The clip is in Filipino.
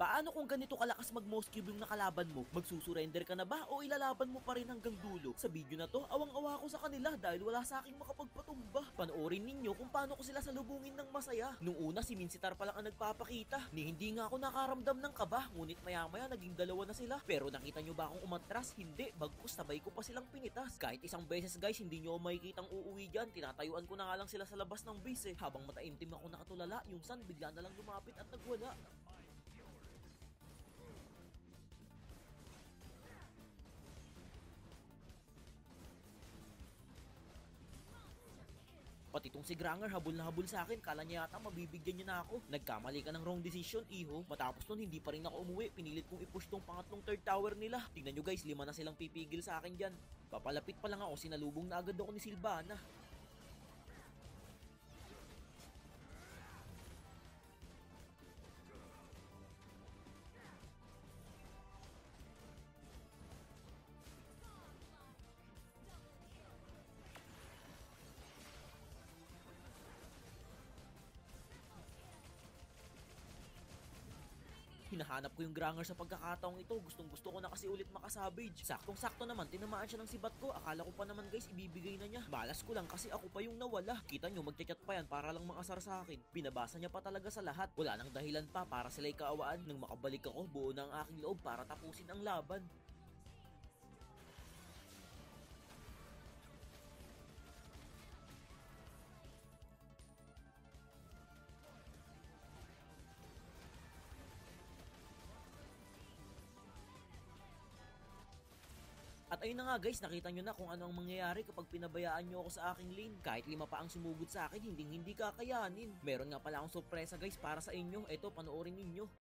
Paano kung ganito kalakas mag-mouse cube yung nakalaban mo? Magsusurrender ka na ba o ilalaban mo pa rin hanggang dulo? Sa video na to, awang-awa ko sa kanila dahil wala sa aking makapagpatumba. Panoorin ninyo kung paano ko sila salubungin ng masaya. Nung una si Minsitar pa lang ang nagpapakita. Ni hindi nga ako nakaramdam ng kaba, ngunit maya-maya naging dalawa na sila. Pero nakita nyo ba akong umatras? Hindi, bagkus sabay ko pa silang pinitas. Kahit isang beses guys, hindi nyo makikitang uuwi dyan. Tinatayuan ko na nga lang sila sa labas ng base Habang mataimtim ako nakatulala, yung sun bigla na lang lumapit at nagwala. Pati tong si Granger habol na habol sa akin, kala niya yata mabibigyan niya na ako. Nagkamali ka ng wrong decision, iho. Matapos nun hindi pa rin ako umuwi, pinilit kong i-push tong pangatlong third tower nila. Tingnan nyo guys, 5 na silang pipigil sa akin dyan. Papalapit pa lang ako, sinalubong na agad ako ni Sylvana. Hinahanap ko yung Granger sa pagkakataong ito. Gustong gusto ko na kasi ulit makasabage. Saktong-sakto naman, tinamaan siya ng sibat ko. Akala ko pa naman guys, ibibigay na niya. Balas ko lang kasi ako pa yung nawala. Kita nyo, magchat-chat pa yan para lang makasar sa akin. Pinabasa niya pa talaga sa lahat. Wala nang dahilan pa para sila'y kaawaan. Nang makabalik ako, buo na ang aking loob para tapusin ang laban. At ayun na nga guys, nakita nyo na kung ano ang mangyayari kapag pinabayaan nyo ako sa aking lane. Kahit 5 pa ang sumugod sa akin, hindi kakayanin. Meron nga pala akong sorpresa guys para sa inyo. Eto, panoorin ninyo.